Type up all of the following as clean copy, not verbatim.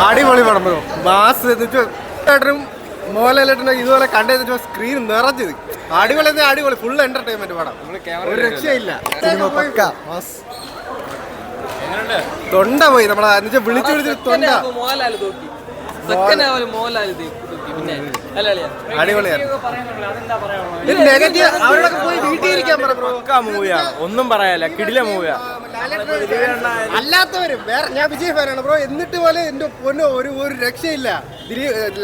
അടിപൊളി പടം bro. Mass എന്നിട്ടും മോഹൻലാലേട്ടനും ഇതുപോലെ കണ്ടെന്ന് സ്ക്രീൻ നിറഞ്ഞത്. അടിപൊളി അടിപൊളി ഫുൾ എന്റർടൈൻമെന്റ് പടം. ഒരു രക്ഷയില്ല. തൊണ്ട പോയി നമ്മളെ വിളിച്ചു വിളിച്ച് തൊണ്ട. ഒന്നും പറയാല്ല, കിടില മൂവിയാ. അല്ലാത്തവരും വേറെ ഞാൻ വിജയ് ഫാനാണ് ബ്രോ. എന്നിട്ട് പോലെ എന്റെ പൊന്നോ ഒരു രക്ഷയില്ല.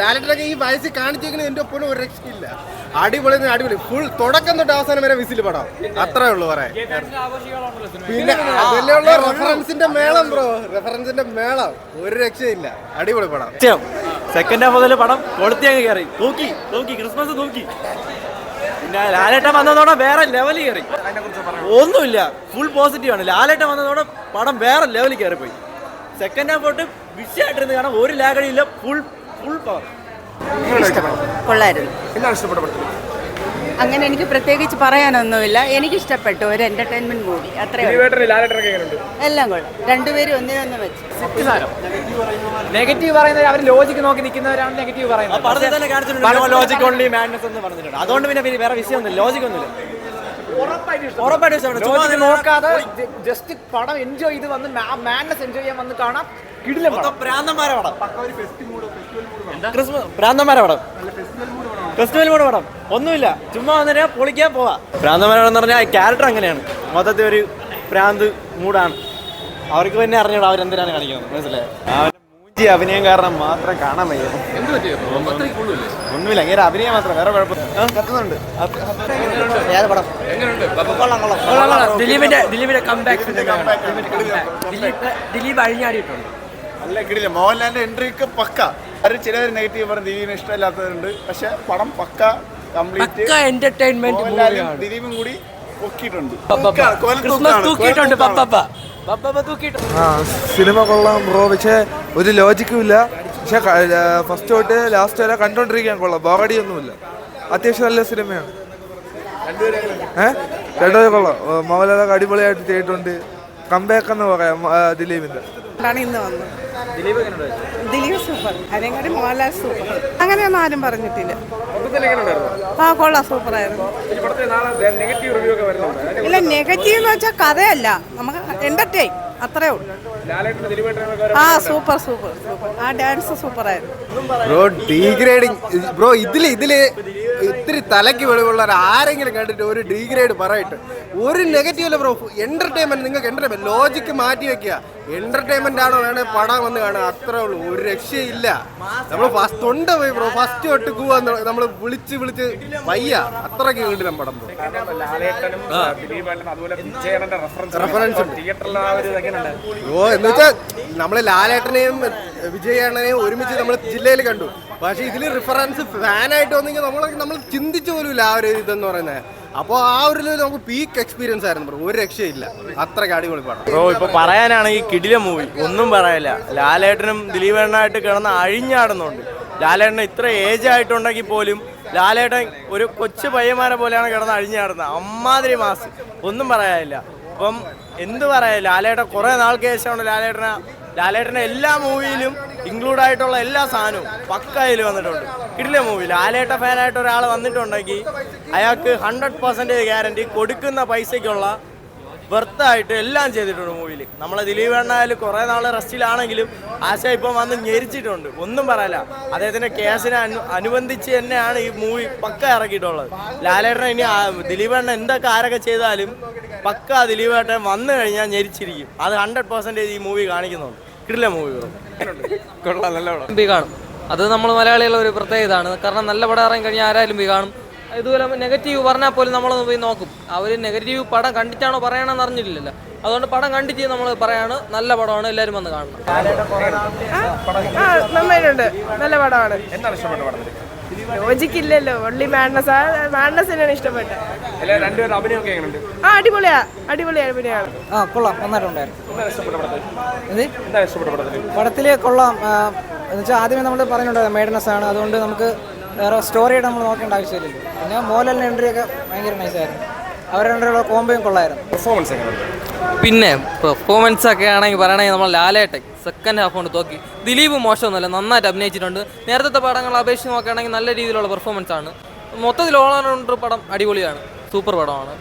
ലാലേട്ടനൊക്കെ ഈ വയസ്സിൽ കാണിച്ചേക്കുന്നത് എന്റെ പൊന്നോ ഒരു രക്ഷയില്ല. അടിപൊളി അടിപൊളി ഫുൾ തുടക്കം തൊട്ട് അവസാനം വരെ വിസിൽ പടം. അത്രേ ഉള്ളൂ പറയാൻ. പിന്നെ അതിലുള്ള റെഫറൻസിന്റെ മേളം ബ്രോ, റെഫറൻസിന്റെ മേളം ഒരു രക്ഷയില്ല. അടിപൊളി പടം. സെക്കൻഡ് ഹാഫ് മുതൽ പടം കൊളുത്തി അങ്ങ് കയറി നോക്കി ക്രിസ്മസ് നോക്കി. പിന്നെ ലാലേട്ടൻ വന്നതോടെ വേറെ ലെവലിൽ കയറി. ഒന്നുമില്ല, ഫുൾ പോസിറ്റീവ് ആണ്. ലാലേട്ടൻ വന്നതോടെ പടം വേറെ ലെവലിൽ കയറിപ്പോയി. സെക്കൻഡ് ഹാഫ് തൊട്ട് വിഷയമായിട്ടിരുന്ന് കാരണം ഒരു ലാഗടിയില്ല. Full power. കൊള്ളായിരുന്നു. അങ്ങനെ എനിക്ക് പ്രത്യേകിച്ച് പറയാനൊന്നുമില്ല. എനിക്കിഷ്ടപ്പെട്ടു. ഒരു എന്റർടൈൻമെന്റ് മൂവി അത്രയും. എല്ലാം കൊള്ളാം. രണ്ടുപേരും ഒന്നിനൊന്നും വെച്ച്. നെഗറ്റീവ് പറയുന്നത് അവർ ലോജിക്ക് നോക്കി നിൽക്കുന്നവരാണ് നെഗറ്റീവ് പറയുന്നത്. ലോജിക് ഓൺലി മാഡ്നസ് എന്ന് പറഞ്ഞിട്ടുണ്ട്. അതുകൊണ്ട് പിന്നെ വേറെ വിഷയമൊന്നുമില്ല, ലോജിക് ഒന്നുമില്ല. ഉറപ്പായിട്ടും നോക്കാതെ ജസ്റ്റ് പടം എൻജോയ് ചെയ്ത് വന്ന് മാഡ്നസ് എൻജോയ് ചെയ്യാൻ വന്ന് കാണാം. ഭ്രാന്തന്മാരെ പടം, ഭ്രാന്തന്മാരെ പടം, ഫെസ്റ്റിവൽ മൂഡ് പടം. ഒന്നുമില്ല, ചുമ്മാ വന്നിട്ട് പൊളിക്കാൻ പോവാ. ഭ്രാന്തന്മാരെ പറഞ്ഞാൽ ക്യാരക്ടർ അങ്ങനെയാണ്. മൊത്തത്തിൽ ഒരു ഭ്രാന്ത് മൂടാണ്. അവർക്ക് തന്നെ അറിഞ്ഞൂടാ അവരെന്തിനാണ് കാണിക്കുന്നത്. മനസ്സിലായോ? മൂഞ്ചി അഭിനയം കാരണം മാത്രം കാണാൻ വയ്യ. ഒന്നുമില്ല, ഇങ്ങനെ അഭിനയം മാത്രം, വേറെ കുഴപ്പമൊന്നുണ്ട്. ദിലീപിന്റെ കംബാക്ക് ദിലീപ് അഴിഞ്ഞാടിയിട്ടുണ്ട്. നല്ല കിടില. മോഹൻലാലിന്റെ എൻട്രി ഒക്കെ പക്ക. ചിലർ നെഗറ്റീവ് പറഞ്ഞ് ദിലീപിന് ഇഷ്ടമില്ലാത്തവരുണ്ട്. പക്ഷെ പടം പക്ക കംപ്ലീറ്റ് എന്റർടൈൻമെന്റ്. ദിലീപും കൂടി പൊക്കിയിട്ടുണ്ട്. സിനിമ കൊള്ളാം ബ്രോ. പക്ഷെ ഒരു ലോജിക്കും ഇല്ല. പക്ഷെ ഫസ്റ്റ് തൊട്ട് ലാസ്റ്റ് വരെ കണ്ടോണ്ടിരിക്കാൻ കൊള്ളാം. ബോറടിയൊന്നുമില്ല. അത്യാവശ്യം നല്ല സിനിമയാണ്. രണ്ടുപേരും കൊള്ളാം. മോഹൻലാലൊക്കെ അടിപൊളിയായിട്ട് ചെയ്തിട്ടുണ്ട്. കംബാക്ക് എന്ന് പറയാം ദിലീപിന്റെ. ഇന്ന് വന്നു ദിലീപ് സൂപ്പർ. അതിനെക്കാട്ടി മോഹൻലാൽ സൂപ്പർ. അങ്ങനെയൊന്നും ആരും പറഞ്ഞിട്ടില്ല. കൊള്ളാം, സൂപ്പറായിരുന്നു. ഇല്ല, നെഗറ്റീവ് എന്ന് വെച്ചാൽ കഥയല്ല, നമുക്ക് എന്റർടൈൻ അത്രേ ഉള്ളൂ. Super super super. ആ ഡാൻസ് സൂപ്പറായിരുന്നു ബ്രോ. Degrading bro. ഇതില് ഇത്തിരി തലയ്ക്ക് വെളിവുള്ള ആരെങ്കിലും കണ്ടിട്ട് ഒരു ഡീഗ്രേഡ് പറയിട്ട് ഒരു നെഗറ്റീവ് അല്ല ബ്രോ. എന്റർടൈൻമെന്റ്. നിങ്ങൾക്ക് എന്റർടൈൻമെന്റ് ലോജിക്ക് മാറ്റി വെക്കുക. എന്റർടൈൻമെന്റ് ആണോ വേണേ പടം വന്ന് കാണുക. അത്രേ ഉള്ളൂ, ഒരു രക്ഷയില്ല. നമ്മൾ ഫസ്റ്റ് തൊണ്ട പോയി ബ്രോ. ഫസ്റ്റ് തൊട്ട് പോവാന്ന് നമ്മൾ വിളിച്ച് വയ്യ. അത്രയ്ക്ക് കിട്ടില്ല പടം ബ്രോ. റെഫറൻസ് ബ്രോ എന്ന് വെച്ചാൽ നമ്മള് ലാലേട്ടനെയും വിജയേട്ടനെയും ഒരുമിച്ച് നമ്മൾ ജില്ലയിൽ കണ്ടു. പക്ഷെ ഇതിൽ റിഫറൻസ് ഫാനായിട്ട് വന്നെങ്കിൽ നമ്മൾ ചിന്തിച്ചു പോലുമില്ല ആ ഒരു ഇതെന്ന് പറയുന്നത്. അപ്പോൾ ആ ഒരു നമുക്ക് പീക്ക് എക്സ്പീരിയൻസ് ആയിരുന്നു ബ്രോ. ഒരു രക്ഷയില്ല, അത്രയ്ക്ക് അടിപൊളി പടം ബ്രോ. ഇപ്പൊ പറയാനാണെങ്കിൽ കിടില മൂവി, ഒന്നും പറയാനില്ല. ലാലേട്ടനും ദിലീപേട്ടനായിട്ട് കിടന്ന് അഴിഞ്ഞാടുന്നുണ്ട്. ലാലേട്ടന് ഇത്ര ഏജ് ആയിട്ടുണ്ടെങ്കിൽ പോലും ലാലേട്ടൻ ഒരു കൊച്ചു പയ്യന്മാരെ പോലെയാണ് കിടന്ന് അഴിഞ്ഞാടുന്നത്. അമ്മാതിരി മാസ്, ഒന്നും പറയാനില്ല. അപ്പം എന്ത് പറയാ, ലാലേട്ടൻ കുറേ നാൾക്ക് ശേഷമാണ് ലാലേട്ടൻ്റെ എല്ലാ മൂവിയിലും ഇൻക്ലൂഡ് ആയിട്ടുള്ള എല്ലാ സാധനവും പക്കയിൽ വന്നിട്ടുണ്ട്. കിടില മൂവി. ലാലേട്ട ഫാനായിട്ട് ഒരാൾ വന്നിട്ടുണ്ടെങ്കിൽ അയാൾക്ക് 100% ഗ്യാരണ്ടി കൊടുക്കുന്ന പൈസയ്ക്കുള്ള വെർത്തായിട്ട് എല്ലാം ചെയ്തിട്ടുണ്ട് മൂവിയിൽ. നമ്മളെ ദിലീപ് എണ്ണായാലും കുറേ നാൾ റെസ്റ്റിലാണെങ്കിലും ആശ ഇപ്പം വന്ന് ഞെരിച്ചിട്ടുണ്ട്. ഒന്നും പറയില്ല. അദ്ദേഹത്തിൻ്റെ കേസിനെ അനുബന്ധിച്ച് തന്നെയാണ് ഈ മൂവി പക്ക ഇറക്കിയിട്ടുള്ളത്. ലാലേട്ടനെ ഇനി ദിലീപ് എണ്ണ എന്തൊക്കെ ആരൊക്കെ ചെയ്താലും പക്ക ദിലീപ് ഏട്ടൻ വന്നു കഴിഞ്ഞാൽ ഞെരിച്ചിരിക്കും. അത് 100% ഈ മൂവി കാണിക്കുന്നുണ്ട്. കിടില മൂവി കൊള്ളാം, നല്ല പടം. കാണും. അത് നമ്മൾ മലയാളികളുടെ ഒരു പ്രത്യേകതയാണ്. കാരണം നല്ല പടം ഇറങ്ങി കഴിഞ്ഞാൽ ആരായാലും കാണും. ഇതുപോലെ നെഗറ്റീവ് പറഞ്ഞാൽ പോലും നമ്മളൊന്ന് പോയി നോക്കും. അവർ നെഗറ്റീവ് പടം കണ്ടിട്ടാണോ പറയണമെന്ന് അറിഞ്ഞിട്ടില്ലല്ലോ. അതുകൊണ്ട് പടം കണ്ടിട്ട് നമ്മൾ പറയാണ് നല്ല പടമാണ്, എല്ലാവരും വന്ന് കാണണം. നന്നായിട്ടുണ്ട്, നല്ല പടമാണ്. ലോജിക്ക് ഇല്ലല്ലോ, ഒള്ളി മാഡ്നസ്. മാഡ്നസ് തന്നെയാണ് ഇഷ്ടപ്പെട്ടത്. അടിപൊളിയാ, അടിപൊളി അഭിനയമാണ്. കൊള്ളാം, നന്നായിട്ടുണ്ടായിരുന്നു. പടത്തില് കൊള്ളാം എന്ന് വെച്ചാൽ ആദ്യമേ നമ്മൾ പറഞ്ഞിട്ടുണ്ടായിരുന്നു മേഡ്നസ് ആണ്. അതുകൊണ്ട് നമുക്ക് വേറെ സ്റ്റോറിയായിട്ട് നമ്മൾ നോക്കേണ്ട ആവശ്യമില്ലല്ലോ. പിന്നെ മോഹൻലാലിൻ്റെ എൻട്രി ഒക്കെ ഭയങ്കര നൈസായിരുന്നു. അവരുടെ രണ്ടുപേരുടെ കോംബോയും കൊള്ളായിരുന്നു. പിന്നെ പെർഫോമൻസ് ഒക്കെ ആണെങ്കിൽ പറയണമെങ്കിൽ നമ്മൾ ലാലേട്ടൻ സെക്കൻഡ് ഹാഫ് കൊണ്ട് തോക്കി. ദിലീപ് മോശമൊന്നുമല്ല, നന്നായിട്ട് അഭിനയിച്ചിട്ടുണ്ട്. നേരത്തെ പടങ്ങളെ അപേക്ഷിച്ച് നോക്കുകയാണെങ്കിൽ നല്ല രീതിയിലുള്ള പെർഫോമൻസ് ആണ്. മൊത്തത്തിൽ ഓൾ റൗണ്ടർ പടം അടിപൊളിയാണ്, സൂപ്പർ പടമാണ്.